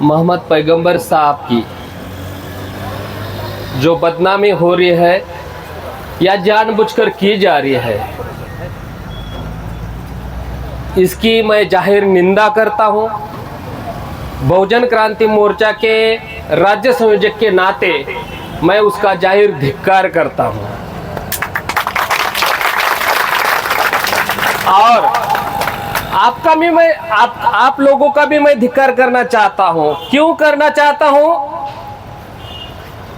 मोहम्मद पैगंबर साहब की जो बदनामी हो रही है या जानबूझकर की जा रही है, इसकी मैं जाहिर निंदा करता हूं। बहुजन क्रांति मोर्चा के राज्य संयोजक के नाते मैं उसका जाहिर धिक्कार करता हूं और आपका भी मैं आप लोगों का भी मैं धिक्कार करना चाहता हूं। क्यों करना चाहता हूं?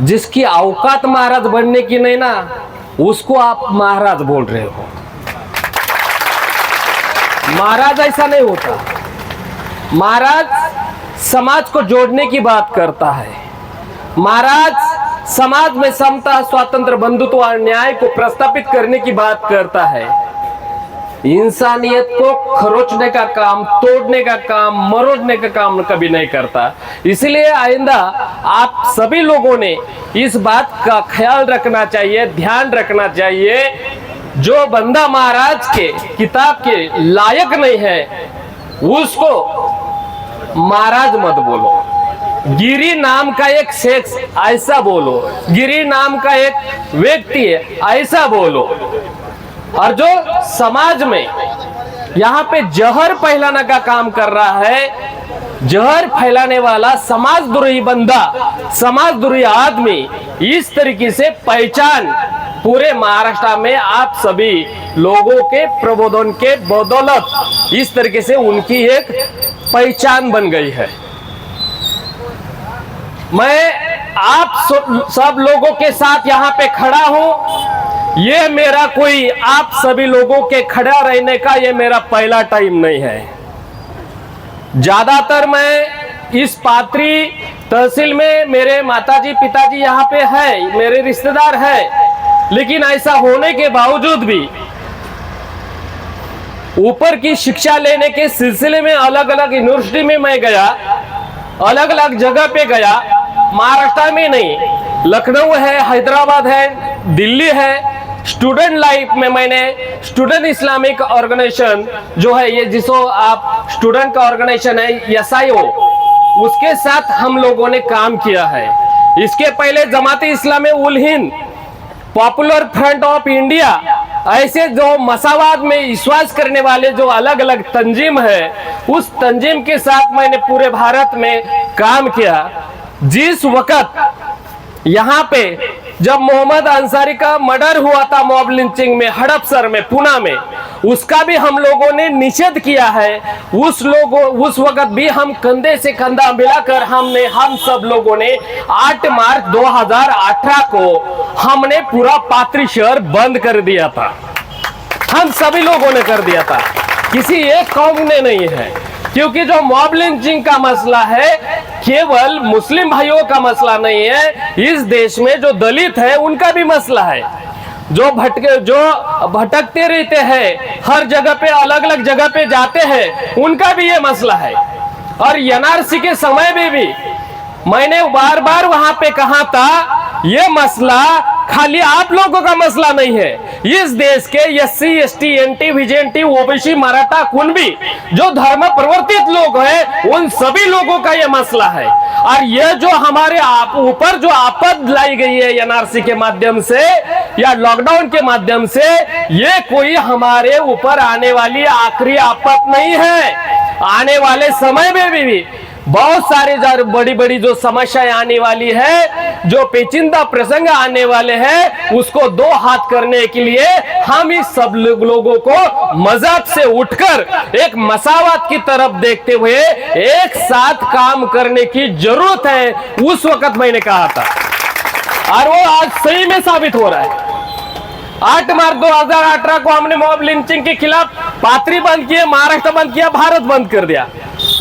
जिसकी औकात महाराज बनने की नहीं ना, उसको आप महाराज बोल रहे हो। महाराज ऐसा नहीं होता। महाराज समाज को जोड़ने की बात करता है। महाराज समाज में समता, स्वातंत्र, बंधुत्व और न्याय को प्रस्थापित करने की बात करता है। इंसानियत को खरोचने का काम, तोड़ने का काम, मरोड़ने का काम कभी नहीं करता। इसलिए आइंदा आप सभी लोगों ने इस बात का ख्याल रखना चाहिए, ध्यान रखना चाहिए। जो बंदा महाराज के किताब के लायक नहीं है उसको महाराज मत बोलो। गिरी नाम का एक शख्स ऐसा बोलो, गिरी नाम का एक व्यक्ति है ऐसा बोलो। और जो समाज में यहाँ पे जहर फैलाने का काम कर रहा है, जहर फैलाने वाला समाजद्रोही बंदा, समाजद्रोही आदमी, इस तरीके से पहचान पूरे महाराष्ट्र में आप सभी लोगों के प्रबोधन के बदौलत इस तरीके से उनकी एक पहचान बन गई है। मैं आप सब लोगों के साथ यहाँ पे खड़ा हूं। ये मेरा कोई आप सभी लोगों के खड़ा रहने का ये मेरा पहला टाइम नहीं है। ज्यादातर मैं इस पात्री तहसील में मेरे माताजी पिताजी यहाँ पे है, मेरे रिश्तेदार है, लेकिन ऐसा होने के बावजूद भी ऊपर की शिक्षा लेने के सिलसिले में अलग अलग यूनिवर्सिटी में मैं गया, अलग अलग जगह पे गया। महाराष्ट्र में नहीं, लखनऊ है, हैदराबाद है, दिल्ली है। स्टूडेंट लाइफ में मैंने स्टूडेंट इस्लामिक ऑर्गेनाइजेशन जो है, ये जिसको आप स्टूडेंट का ऑर्गेनाइजेशन है SIO, उसके साथ हम लोगों ने काम किया है। इसके पहले Jamaat Islami ul Hind, popular front of India, ऐसे जो मसावाद में विश्वास करने वाले जो अलग अलग तंजीम है, उस तंजीम के साथ मैंने पूरे भारत में काम किया। जिस वक्त यहाँ पे जब मोहम्मद अंसारी का मर्डर हुआ था मॉब लिंचिंग में हड़पसर में, पुणे में, उसका भी हम लोगों ने निषेध किया है। उस वक्त भी हम कंधे से कंधा मिलाकर हम सब लोगों ने 8 मार्च 2018 को हमने पूरा पात्री शहर बंद कर दिया था। हम सभी लोगों ने कर दिया था, किसी एक कौम ने नहीं है। क्योंकि जो मॉब लिंचिंग का मसला है केवल मुस्लिम भाइयों का मसला नहीं है, इस देश में जो दलित है उनका भी मसला है। जो भटकते रहते हैं, हर जगह पे अलग अलग जगह पे जाते हैं, उनका भी ये मसला है। और NRC के समय में भी मैंने बार बार वहां पे कहा था, ये मसला खाली आप लोगों का मसला नहीं है। इस देश के SC ST NT VJNT OBC Maratha Kunbi जो धर्म परिवर्तित लोग हैं, उन सभी लोगों का ये मसला है। और ये जो हमारे ऊपर जो आपद लाई गई है NRC के माध्यम से या लॉकडाउन के माध्यम से, ये कोई हमारे ऊपर आने वाली आखिरी आपद नहीं है। आने वाले समय में भी बहुत सारे बड़ी बड़ी जो समस्याएं आने वाली है, जो पेचीदा प्रसंग आने वाले हैं, उसको दो हाथ करने के लिए हम इस सब लोगों को मजाक से उठकर एक मसावत की तरफ देखते हुए एक साथ काम करने की जरूरत है। उस वक्त मैंने कहा था और वो आज सही में साबित हो रहा है। 8 मार्च 2018 को हमने मॉब लिंचिंग के खिलाफ पात्री बंद किए, महाराष्ट्र बंद किया, भारत बंद कर दिया।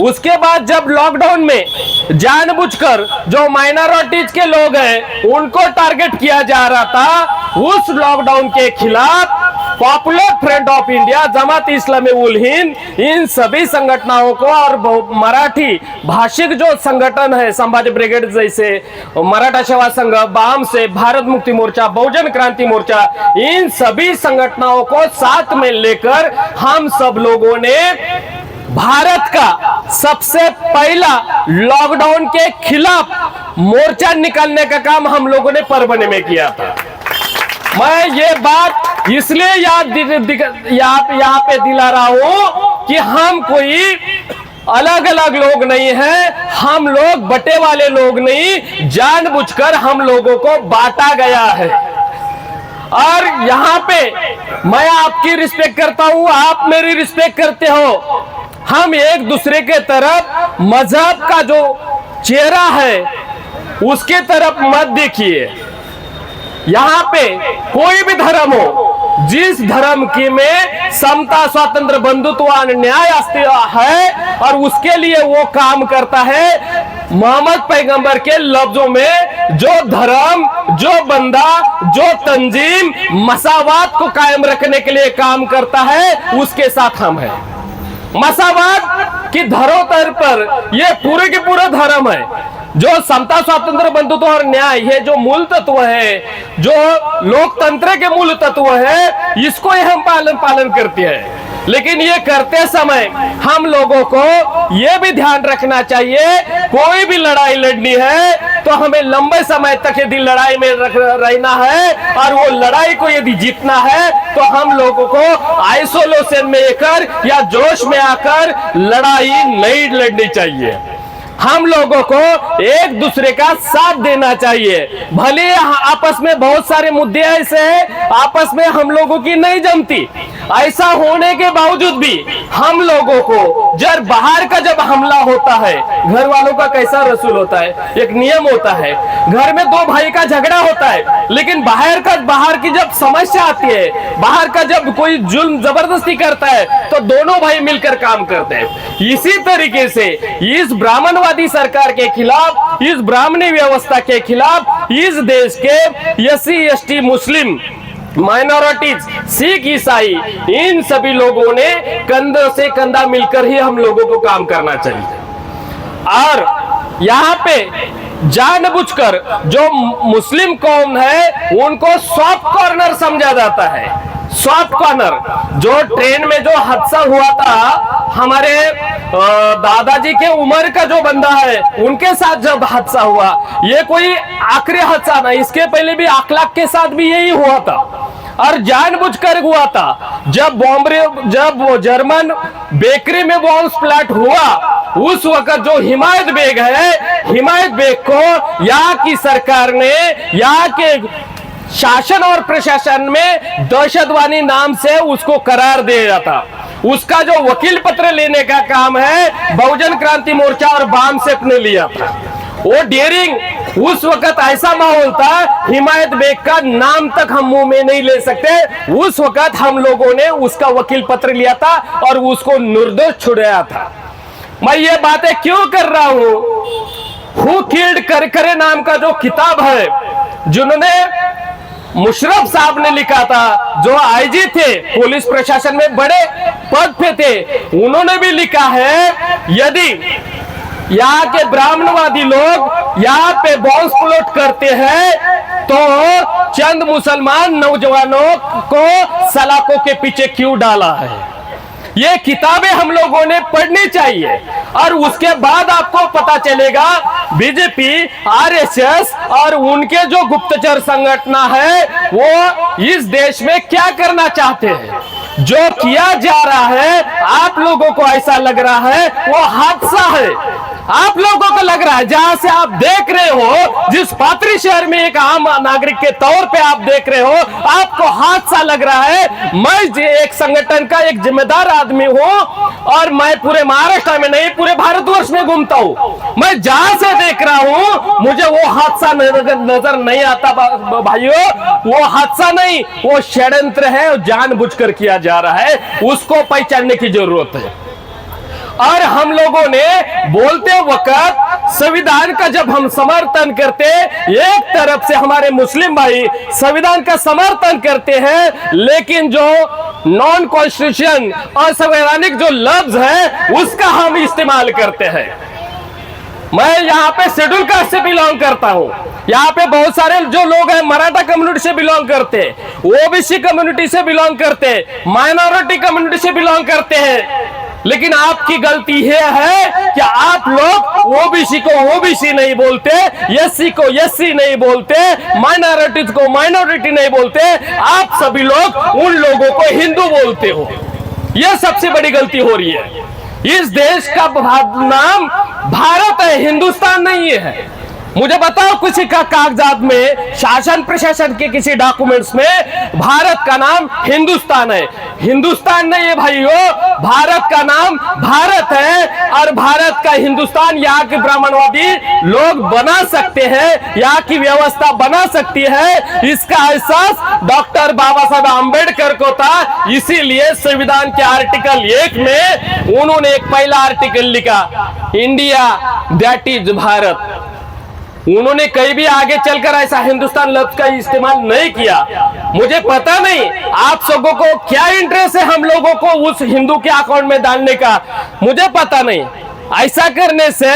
उसके बाद जब लॉकडाउन में जानबूझकर जो माइनॉरिटीज के लोग हैं उनको टारगेट किया जा रहा था, उस लॉकडाउन के खिलाफ पॉपुलर फ्रंट ऑफ इंडिया, जमात इस्लामी उल हिंद, इन सभी संगठनों को और मराठी भाषिक जो संगठन है, संभाजी ब्रिगेड जैसे, मराठा सेवा संघ, बाम से, भारत मुक्ति मोर्चा, बहुजन क्रांति मोर्चा, इन सभी संगठनों को साथ में लेकर हम सब लोगों ने भारत का सबसे पहला लॉकडाउन के खिलाफ मोर्चा निकालने का काम हम लोगों ने परभनी में किया था। मैं ये बात इसलिए यहाँ पे दिला रहा हूं कि हम कोई अलग अलग लोग नहीं हैं, हम लोग बटे वाले लोग नहीं, जानबूझकर हम लोगों को बांटा गया है। और यहाँ पे मैं आपकी रिस्पेक्ट करता हूं, आप मेरी रिस्पेक्ट करते हो। हम एक दूसरे के तरफ मजहब का जो चेहरा है उसके तरफ मत देखिए। यहाँ पे कोई भी धर्म हो, जिस धर्म की में समता, स्वातंत्र, बंधुत्व, न्याय है और उसके लिए वो काम करता है, मोहम्मद पैगंबर के लफ्जों में जो धर्म, जो बंदा, जो तंजीम मसावात को कायम रखने के लिए काम करता है, उसके साथ हम हैं। मसावात की धरोहर पर ये पूरे के पूरा धर्म है। जो समता, स्वातंत्र, बंधुत्व और न्याय, ये जो मूल तत्व है, जो लोकतंत्र के मूल तत्व है, इसको ही हम पालन करते हैं। लेकिन ये करते समय हम लोगों को ये भी ध्यान रखना चाहिए, कोई भी लड़ाई लड़नी है तो हमें लंबे समय तक यदि लड़ाई में रहना है और वो लड़ाई को यदि जीतना है तो हम लोगों को आइसोलेशन में आकर या जोश में आकर लड़ाई नहीं लड़नी चाहिए। हम लोगों को एक दूसरे का साथ देना चाहिए। भले आपस में बहुत सारे मुद्दे ऐसे हैं, आपस में हम लोगों की नहीं जमती, ऐसा होने के बावजूद भी हम लोगों को जब बाहर का जब हमला होता है, घर वालों का कैसा रसूल होता है, एक नियम होता है, घर में दो भाई का झगड़ा होता है, लेकिन बाहर की जब समस्या आती है, बाहर का जब कोई जुल्म जबरदस्ती करता है तो दोनों भाई मिलकर काम करते हैं। इसी तरीके से इस ब्राह्मणवादी सरकार के खिलाफ, इस ब्राह्मणी व्यवस्था के खिलाफ इस देश के एससी, एसटी, मुस्लिम माइनॉरिटीज, सिख, ईसाई, इन सभी लोगों ने कंधे से कंधा मिलकर ही हम लोगों को काम करना चाहिए। और यहाँ पे जानबूझकर जो मुस्लिम कौम है उनको सॉफ्ट कॉर्नर समझा जाता है। सॉफ्ट कॉर्नर, जो ट्रेन में जो हादसा हुआ था, हमारे दादाजी के उम्र का जो बंदा है उनके साथ जब हादसा हुआ, ये कोई आखिरी हादसा नहीं, इसके पहले भी अखलाक के साथ भी यही हुआ था और जानबूझकर हुआ था। जब वो जर्मन बेकरी में बॉम्ब स्प्लैट हुआ, उस वक्त जो हिमायत बेग है, हिमायत बेग को यहाँ की सरकार ने, यहाँ के शासन और प्रशासन में दहशतवादी नाम से उसको करार दिया था। उसका जो वकील पत्र लेने का काम है बहुजन क्रांति मोर्चा और वामसेप ने लिया था। वो डेयरिंग, उस वक्त ऐसा माहौल था, हिमायत बेग का नाम तक हम मुंह में नहीं ले सकते। उस वक्त हम लोगों ने उसका वकील पत्र लिया था और उसको निर्दोष छुड़ाया था। मैं ये बातें क्यों कर रहा हूं? हु किल्ड करकरे नाम का जो किताब है, जिन्होंने मुशर्रफ साहब ने लिखा था, जो आईजी थे, पुलिस प्रशासन में बड़े पद पे थे, उन्होंने भी लिखा है, यदि यहाँ के ब्राह्मणवादी लोग यहाँ पे बॉम्ब स्फोट करते हैं तो चंद मुसलमान नौजवानों को सलाखों के पीछे क्यों डाला है। ये किताबें हम लोगों ने पढ़नी चाहिए और उसके बाद आपको पता चलेगा बीजेपी, आरएसएस और उनके जो गुप्तचर संगठन है वो इस देश में क्या करना चाहते हैं। जो किया जा रहा है, आप लोगों को ऐसा लग रहा है वो हादसा है। आप लोगों को लग रहा है, जहां से आप देख रहे हो, जिस पात्री शहर में एक आम नागरिक के तौर पे आप देख रहे हो, आपको हादसा लग रहा है। मैं एक संगठन का एक जिम्मेदार आदमी हूं और मैं पूरे महाराष्ट्र में नहीं, पूरे भारतवर्ष में घूमता हूं। मैं जहां से देख रहा हूं, मुझे वो हादसा नजर नहीं आता भाइयों। वो हादसा नहीं, वो षड्यंत्र है, जानबूझकर किया जा रहा है। उसको पहचानने की जरूरत है। और हम लोगों ने बोलते वक्त संविधान का जब हम समर्थन करते, एक तरफ से हमारे मुस्लिम भाई संविधान का समर्थन करते हैं, लेकिन जो नॉन कॉन्स्टिट्यूशन और संवैधानिक जो लफ्ज है उसका हम इस्तेमाल करते हैं। मैं यहाँ पे शेड्यूल कास्ट से बिलोंग करता हूँ। यहाँ पे बहुत सारे जो लोग हैं मराठा कम्युनिटी से बिलोंग करते हैं, ओबीसी कम्युनिटी से बिलोंग करते हैं, माइनॉरिटी कम्युनिटी से बिलोंग करते हैं। लेकिन आपकी गलती यह है कि आप लोग ओबीसी को ओबीसी नहीं बोलते, एससी को एससी नहीं बोलते, माइनॉरिटी को माइनॉरिटी नहीं बोलते, आप सभी लोग उन लोगों को हिंदू बोलते हो। यह सबसे बड़ी गलती हो रही है। इस देश का नाम भारत है, हिंदुस्तान नहीं है। मुझे बताओ किसी का कागजात में, शासन प्रशासन के किसी डॉक्यूमेंट्स में भारत का नाम हिंदुस्तान है? हिंदुस्तान नहीं है भाइयों, भारत का नाम भारत है। और भारत का हिंदुस्तान यहाँ के ब्राह्मणवादी लोग बना सकते हैं, यहाँ की व्यवस्था बना सकती है। इसका एहसास डॉक्टर बाबा साहब आम्बेडकर को था। इसीलिए संविधान के आर्टिकल 1 में उन्होंने एक पहला आर्टिकल लिखा, इंडिया दैट इज भारत। उन्होंने कहीं भी आगे चलकर ऐसा हिंदुस्तान लफ्ज का इस्तेमाल नहीं किया। मुझे पता नहीं आप सबों को क्या इंटरेस्ट है हम लोगों को उस हिंदू के अकाउंट में डालने का, मुझे पता नहीं। ऐसा करने से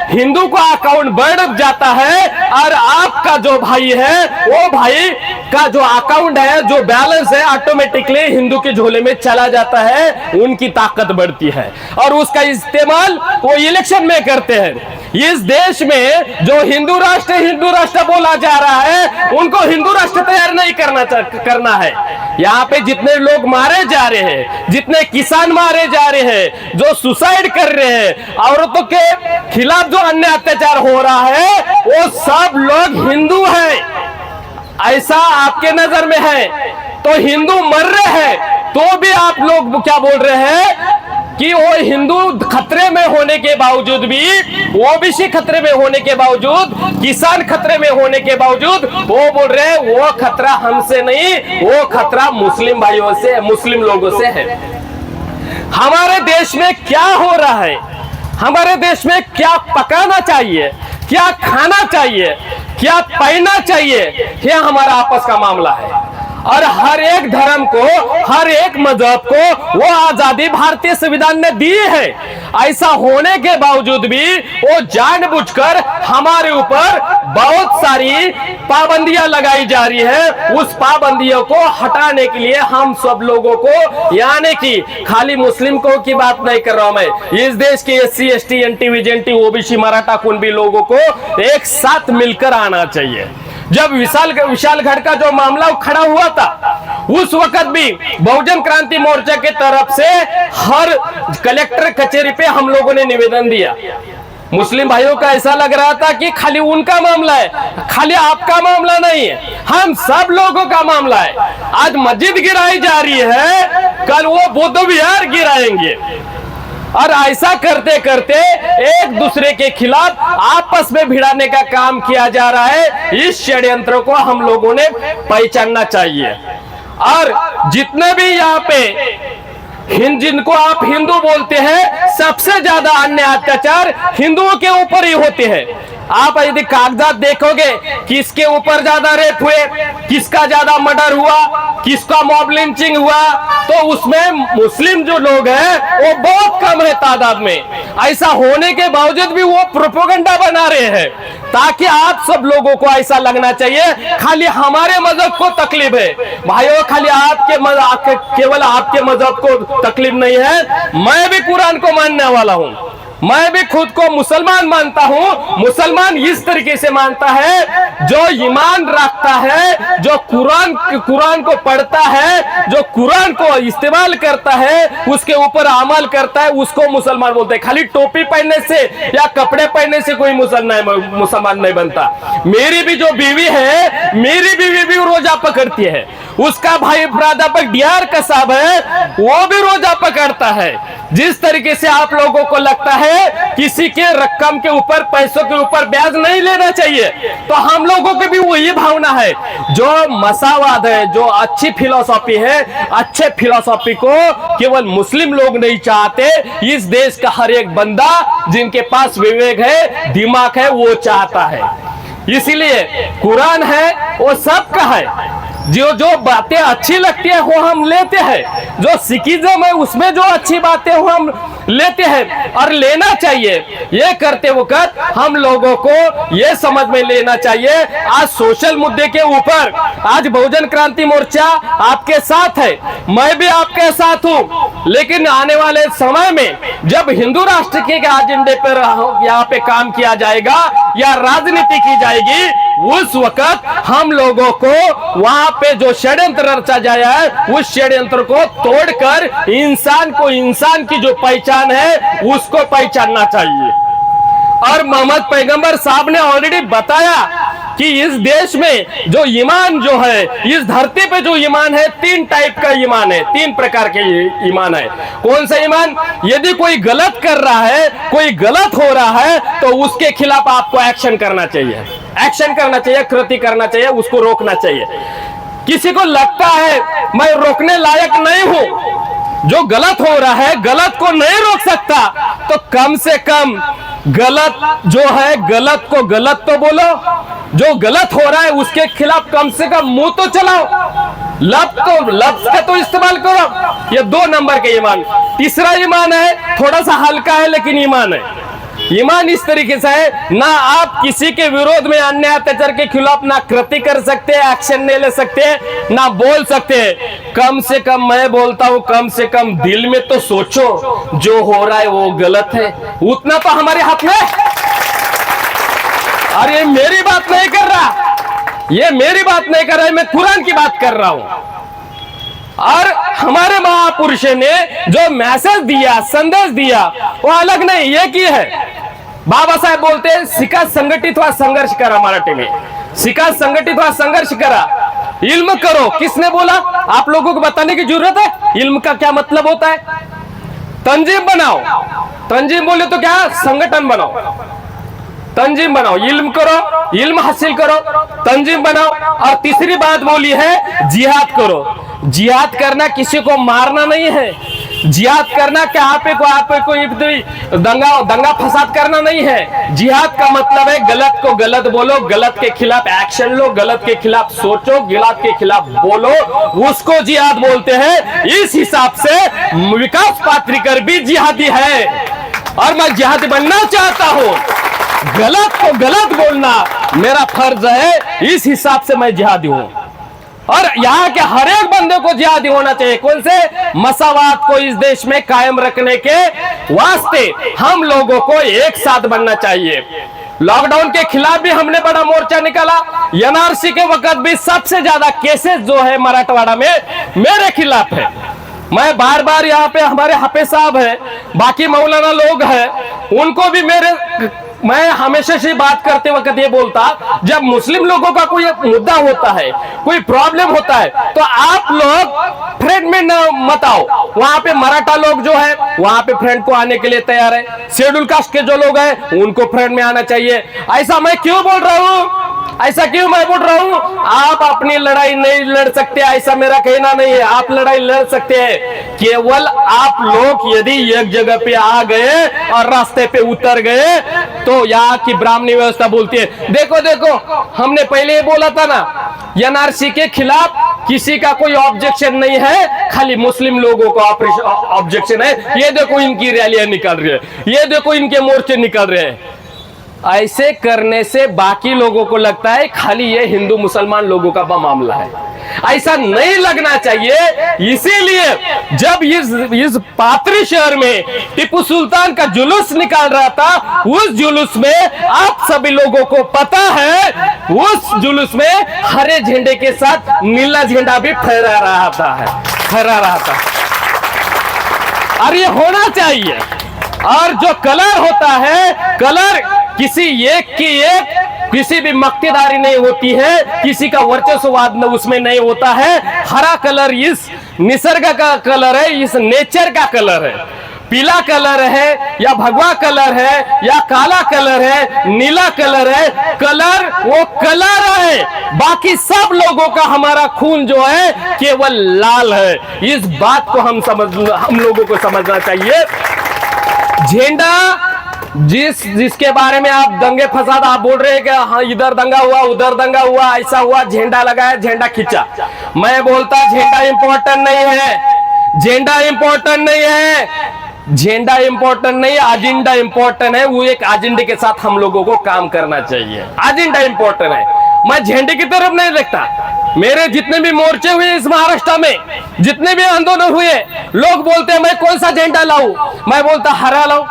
हिंदू का अकाउंट बढ़ जाता है और आपका जो भाई है वो भाई का जो अकाउंट है, जो बैलेंस है, ऑटोमेटिकली हिंदू के झोले में चला जाता है। उनकी ताकत बढ़ती है और उसका इस्तेमाल वो इलेक्शन में करते हैं। इस देश में जो हिंदू राष्ट्र बोला जा रहा है, उनको हिंदू राष्ट्र तैयार नहीं करना है। यहाँ पे जितने लोग मारे जा रहे हैं, जितने किसान मारे जा रहे हैं, जो सुसाइड कर रहे हैं, औरतों के खिलाफ जो अन्य अत्याचार हो रहा है, वो सब लोग हिंदू हैं। ऐसा आपके नजर में है तो हिंदू मर रहे हैं तो भी आप लोग क्या बोल रहे हैं कि वो हिंदू खतरे में होने के बावजूद भी, ओबीसी खतरे में होने के बावजूद, किसान खतरे में होने के बावजूद वो बोल रहे हैं वो खतरा हमसे नहीं, वो खतरा मुस्लिम भाइयों से, मुस्लिम लोगों से है। हमारे देश में क्या हो रहा है, हमारे देश में क्या पकाना चाहिए, क्या खाना चाहिए, क्या पहनना चाहिए, यह हमारा आपस का मामला है। और हर एक धर्म को, हर एक मजहब को वो आजादी भारतीय संविधान ने दी है। ऐसा होने के बावजूद भी वो जानबूझकर हमारे ऊपर बहुत सारी पाबंदियां लगाई जा रही है। उस पाबंदियों को हटाने के लिए हम सब लोगों को, यानी कि खाली मुस्लिम को की बात नहीं कर रहा हूं मैं, इस देश के SC ST NT VJNT OBC Maratha Kunbi लोगों को एक साथ मिलकर आना चाहिए। जब विशालगढ़ का जो मामला खड़ा हुआ था, उस वक्त भी बहुजन क्रांति मोर्चा के तरफ से हर कलेक्टर कचहरी पे हम लोगों ने निवेदन दिया। मुस्लिम भाइयों का ऐसा लग रहा था कि खाली उनका मामला है, खाली आपका मामला नहीं है, हम सब लोगों का मामला है। आज मस्जिद गिराई जा रही है, कल वो बुद्ध विहार गिराएंगे। और ऐसा करते करते एक दूसरे के खिलाफ आपस में भिड़ाने का काम किया जा रहा है। इस षड्यंत्र को हम लोगों ने पहचानना चाहिए। और जितने भी यहाँ पे जिनको आप हिंदू बोलते हैं, सबसे ज्यादा अन्य अत्याचार हिंदुओं के ऊपर ही होते हैं। आप यदि कागजात देखोगे, किसके ऊपर ज्यादा रेप हुए, किसका ज्यादा मर्डर हुआ, किसका मॉब लिंचिंग हुआ, तो उसमें मुस्लिम जो लोग हैं वो बहुत कम है तादाद में। ऐसा होने के बावजूद भी वो प्रोपेगेंडा बना रहे हैं ताकि आप सब लोगों को ऐसा लगना चाहिए खाली हमारे मजहब को तकलीफ है। भाइयों, खाली केवल आपके मजहब को तकलीफ नहीं है, मैं भी कुरान को मानने वाला हूं। मैं भी खुद को मुसलमान मानता हूं। मुसलमान इस तरीके से मानता है, जो ईमान रखता है, जो कुरान को पढ़ता है, जो कुरान को इस्तेमाल करता है, उसके ऊपर अमल करता है, उसको मुसलमान बोलते हैं। खाली टोपी पहनने से या कपड़े पहनने से कोई मुसलमान नहीं बनता। मेरी भी जो बीवी है, मेरी बीवी भी रोजा पकड़ती है, उसका भाई प्राध्यापक DR का साहब है, वो भी रोजा पकड़ता है। जिस तरीके से आप लोगों को लगता है किसी के रकम के ऊपर, पैसों के ऊपर ब्याज नहीं लेना चाहिए, तो हम लोगों की भी वही भावना है। जो मसावाद है, जो अच्छी फिलॉसफी है, अच्छे फिलॉसफी को केवल मुस्लिम लोग नहीं चाहते, इस देश का हर एक बंदा जिनके पास विवेक है, दिमाग है, वो चाहता है। इसीलिए कुरान है वो सबका है। जो बातें अच्छी लगती है वो हम लेते हैं। जो सिखिज्म है उसमें जो अच्छी बातें वो हम लेते हैं और लेना चाहिए। ये करते वक्त हम लोगों को ये समझ में लेना चाहिए, आज सोशल मुद्दे के ऊपर आज बहुजन क्रांति मोर्चा आपके साथ है, मैं भी आपके साथ हूं, लेकिन आने वाले समय में जब हिंदू राष्ट्र के एजेंडे पर यहाँ पे काम किया जाएगा या राजनीति की जाएगी, उस वक्त हम लोगों को वहां पे जो षड्यंत्र रचा जाया है उस षड्यंत्र को तोड़कर इंसान को, इंसान की जो पहचान है उसको पहचानना चाहिए। और मोहम्मद पैगंबर साहब ने ऑलरेडी बताया कि इस देश में जो ईमान जो है, इस धरती पे जो ईमान है, 3 टाइप का ईमान है, 3 प्रकार के ईमान है। कौन सा ईमान? यदि कोई गलत कर रहा है, कोई गलत हो रहा है, तो उसके खिलाफ आपको एक्शन करना चाहिए, एक्शन करना चाहिए, कृति करना चाहिए, उसको रोकना चाहिए। किसी को लगता है मैं रोकने लायक नहीं हूं, जो गलत हो रहा है, गलत को नहीं रोक सकता, तो कम से कम गलत जो है, गलत को गलत तो बोलो, जो गलत हो रहा है उसके खिलाफ कम से कम मुंह तो चलाओ, लफ्ज का तो इस्तेमाल करो। ये 2 नंबर के ईमान। तीसरा ईमान है, थोड़ा सा हल्का है लेकिन ईमान है। ईमान इस तरीके से है, ना आप किसी के विरोध में अन्याय अत्याचार के खिलाफ ना कृति कर सकते, एक्शन नहीं ले सकते, ना बोल सकते। कम से कम मैं बोलता हूं, कम से कम दिल में तो सोचो जो हो रहा है वो गलत है, उतना तो हमारे हाथ में। और ये मेरी बात नहीं कर रहा, ये मेरी बात नहीं कर रहा है, मैं कुरान की बात कर रहा हूं। और हमारे महापुरुष ने जो मैसेज दिया, संदेश दिया, वो अलग नहीं, ये की है। बाबा साहेब बोलते हैं शिका संगठित हुआ संघर्ष करा, मराठी में शिका संगठित हुआ संघर्ष करा, इल्म करो। किसने बोला? आप लोगों को बताने की जरूरत है इल्म का क्या मतलब होता है। तंजीम बनाओ, तंजीम बोले तो क्या? संगठन बनाओ, तंजीम बनाओ, इल्म करो, इल्म हासिल करो, तंजीम बनाओ। और तीसरी बात बोली है जिहाद करो। जिहाद करना किसी को मारना नहीं है, जिहाद करना क्या आप को दंगा फसाद करना नहीं है। जिहाद का मतलब है गलत को गलत बोलो, गलत के खिलाफ एक्शन लो, गलत के खिलाफ सोचो, गलत के खिलाफ बोलो, उसको जिहाद बोलते हैं। इस हिसाब से विकास पात्रिकर भी जिहादी है और मैं जिहादी बनना चाहता हूं। गलत को गलत बोलना मेरा फर्ज है, इस हिसाब से मैं जिहादी हूं। और यहाँ के हर एक बंदे को जिहादी होना चाहिए। कौन से? मसावात को इस देश में कायम रखने के वास्ते हम लोगों को एक साथ बनना चाहिए। लॉकडाउन के खिलाफ भी हमने बड़ा मोर्चा निकाला, एनआरसी के वक्त भी सबसे ज्यादा केसेस जो है मराठवाड़ा में मेरे खिलाफ है। मैं बार बार यहाँ पे हमारे हाफिज साहब है, बाकी मौलाना लोग हैं, उनको भी मैं हमेशा से बात करते वक्त ये बोलता, जब मुस्लिम लोगों का कोई मुद्दा होता है, कोई प्रॉब्लम होता है, तो आप लोग फ्रेंड में न मत आओ। वहां पे मराठा लोग जो है वहां पे फ्रेंड को आने के लिए तैयार है, शेड्यूल कास्ट के जो लोग हैं उनको फ्रेंड में आना चाहिए। ऐसा मैं क्यों बोल रहा हूं? ऐसा क्यों मैं बोल रहा हूं? आप अपनी लड़ाई नहीं लड़ सकते, ऐसा मेरा कहना नहीं है। आप लड़ाई लड़ सकते हैं, केवल आप लोग यदि एक जगह पे आ गए और रास्ते पे उतर गए तो यहाँ की ब्राह्मणी व्यवस्था बोलती है, देखो देखो हमने पहले ही बोला था ना, एनआरसी के खिलाफ किसी का कोई ऑब्जेक्शन नहीं है, खाली मुस्लिम लोगों का ऑब्जेक्शन है। ये देखो इनकी रैलियां निकल रही है, ये देखो इनके मोर्चे निकल रहे हैं। ऐसे करने से बाकी लोगों को लगता है खाली ये हिंदू मुसलमान लोगों का मामला है, ऐसा नहीं लगना चाहिए। इसीलिए जब इस पात्री शहर में टीपू सुल्तान का जुलूस निकाल रहा था, उस जुलूस में आप सभी लोगों को पता है, उस जुलूस में हरे झंडे के साथ नीला झंडा भी फहरा रहा था। और ये होना चाहिए। और जो कलर होता है, कलर किसी एक की एक किसी भी मक्तेदारी नहीं होती है, किसी का वर्चस्ववाद उसमें नहीं होता है। हरा कलर इस निसर्ग का कलर है, इस नेचर का कलर है। पीला कलर है या भगवा कलर है या काला कलर है, नीला कलर है, कलर वो कलर है। बाकी सब लोगों का हमारा खून जो है केवल लाल है। इस बात को हम लोगों को समझना चाहिए। झंडा जिसके बारे में आप दंगे फसाद आप बोल रहे हैं कि हाँ इधर दंगा हुआ, उधर दंगा हुआ, ऐसा हुआ, झंडा लगाया, झंडा खींचा। मैं बोलता झंडा इंपॉर्टेंट नहीं है, झंडा इंपॉर्टेंट नहीं है। झंडा इंपॉर्टेंट नहीं, एजेंडा इंपॉर्टेंट है। वो एक एजेंडे के साथ हम लोगों को काम करना चाहिए। एजेंडा इंपॉर्टेंट है, मैं झंडे की तरफ नहीं देखता। मेरे जितने भी मोर्चे हुए इस महाराष्ट्र में, जितने भी आंदोलन हुए, लोग बोलते हैं मैं कौन सा झंडा लाऊं, मैं बोलता हरा लाओ,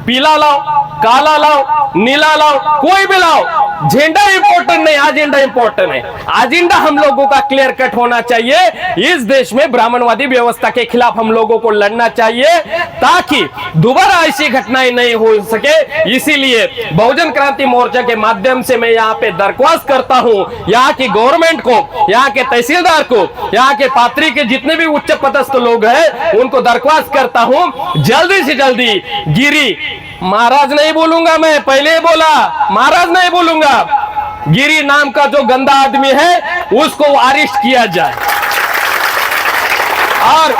पीला लाओ, काला लाओ, नीला लाओ, कोई भी लाओ, झंडा इंपॉर्टेंट नहीं, एजेंडा इंपॉर्टेंट है। एजेंडा हम लोगों का क्लियर कट होना चाहिए। इस देश में ब्राह्मणवादी व्यवस्था के खिलाफ हम लोगों को लड़ना चाहिए ताकि दोबारा ऐसी घटनाएं नहीं हो सके। इसीलिए बहुजन क्रांति मोर्चा के माध्यम से मैं यहाँ पे दरख्वास्त करता हूँ यहाँ की गवर्नमेंट को, यहाँ के तहसीलदार को, यहाँ के पात्री के जितने भी उच्च पदस्थ लोग हैं उनको दरख्वास्त करता हूँ जल्दी से जल्दी गिरी, महाराज नहीं बोलूंगा मैं, पहले बोला महाराज नहीं बोलूंगा, गिरी नाम का जो गंदा आदमी है उसको अरेस्ट किया जाए। और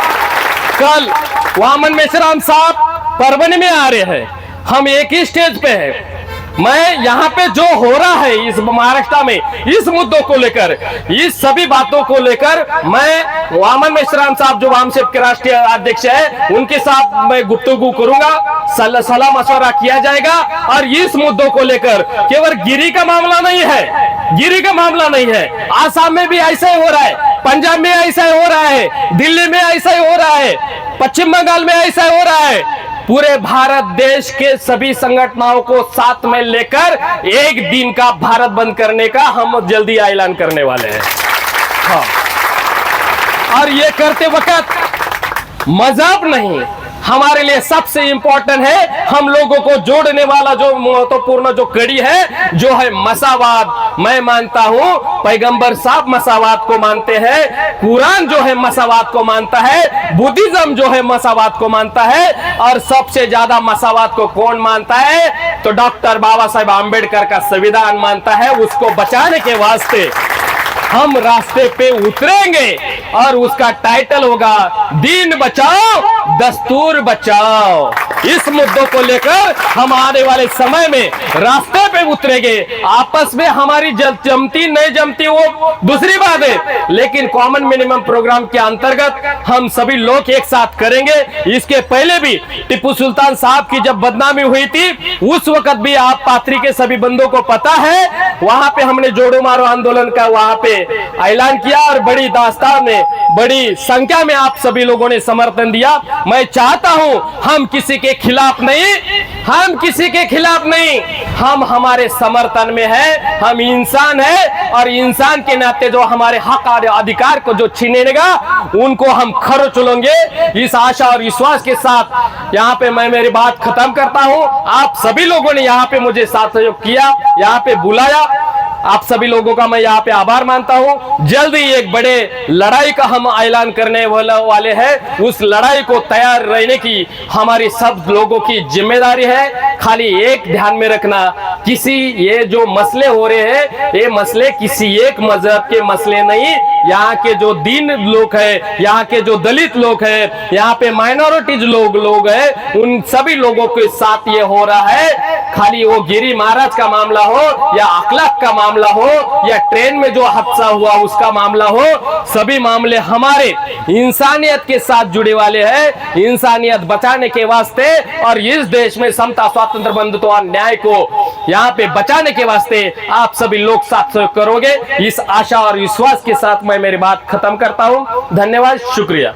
कल वामन मेश्राम साहब परभणी में आ रहे हैं, हम एक ही स्टेज पे हैं। मैं यहाँ पे जो हो रहा है इस महाराष्ट्र में, इस मुद्दों को लेकर, इस सभी बातों को लेकर मैं वामन मेश्राम साहब जो वामसेप के राष्ट्रीय अध्यक्ष है उनके साथ मैं गुफ्तगू करूंगा, सलाह मशवरा किया जाएगा। और इस मुद्दों को लेकर केवल गिरी का मामला नहीं है, गिरी का मामला नहीं है, आसाम में भी ऐसा ही हो रहा है, पंजाब में ऐसा ही हो रहा है, दिल्ली में ऐसा ही हो रहा है, पश्चिम बंगाल में ऐसा हो रहा है। पूरे भारत देश के सभी संगठनों को साथ में लेकर एक दिन का भारत बंद करने का हम जल्दी ऐलान करने वाले हैं। हाँ, और ये करते वक्त मजहब नहीं, हमारे लिए सबसे इंपॉर्टेंट है, हम लोगों को जोड़ने वाला जो महत्वपूर्ण जो कड़ी है जो है मसावाद। मैं मानता हूं पैगंबर साहब मसावाद को मानते हैं, कुरान जो है मसावाद को मानता है, बुद्धिज्म जो है मसावाद को मानता है। और सबसे ज्यादा मसावाद को कौन मानता है तो डॉक्टर बाबा साहेब आंबेडकर का संविधान मानता है। उसको बचाने के वास्ते हम रास्ते पे उतरेंगे और उसका टाइटल होगा दीन बचाओ दस्तूर बचाओ। इस मुद्दों को लेकर हम आने वाले समय में रास्ते पे उतरेंगे। आपस में हमारी जमती नहीं जमती वो दूसरी बात है, लेकिन कॉमन मिनिमम प्रोग्राम के अंतर्गत हम सभी लोग एक साथ करेंगे। इसके पहले भी टिप्पू सुल्तान साहब की जब बदनामी हुई थी उस वक्त भी आप पात्री के सभी बंदों को पता है, वहां पे हमने जोड़ो मारो आंदोलन का वहां पे ऐलान किया और बड़ी दास्तान में बड़ी संख्या में आप सभी लोगों ने समर्थन दिया। मैं चाहता हूं हम किसी के खिलाफ नहीं, हम किसी के खिलाफ नहीं, हम हमारे समर्थन में है। हम इंसान है और इंसान के नाते जो हमारे हक और अधिकार को जो छीनेगा उनको हम खरोच लेंगे। इस आशा और विश्वास के साथ यहाँ पे मैं मेरी बात खत्म करता हूँ। आप सभी लोगों ने यहाँ पे मुझे साथ सहयोग किया, यहाँ पे बुलाया, आप सभी लोगों का मैं यहाँ पे आभार मानता हूँ। जल्दी एक बड़े लड़ाई का हम ऐलान करने वाले हैं। उस लड़ाई को तैयार रहने की हमारी सब लोगों की जिम्मेदारी है। खाली एक ध्यान में रखना, किसी ये जो मसले हो रहे हैं ये मसले किसी एक मजहब के मसले नहीं। यहाँ के जो दीन लोग हैं, यहाँ के जो दलित लोग हैं, यहाँ पे माइनॉरिटीज लोग हैं, उन सभी लोगों के साथ ये हो रहा है। खाली वो गिरी महाराज का मामला हो या अखलाक का मामला हो या ट्रेन में जो हादसा हुआ उसका मामला हो, सभी मामले हमारे इंसानियत के साथ जुड़े वाले हैं। इंसानियत बचाने के वास्ते और इस देश में समता स्वातंत्र बंधुत्व और न्याय को यहाँ पे बचाने के वास्ते आप सभी लोग साथ सहयोग करोगे। इस आशा और विश्वास के साथ मैं मेरी बात खत्म करता हूँ। धन्यवाद, शुक्रिया।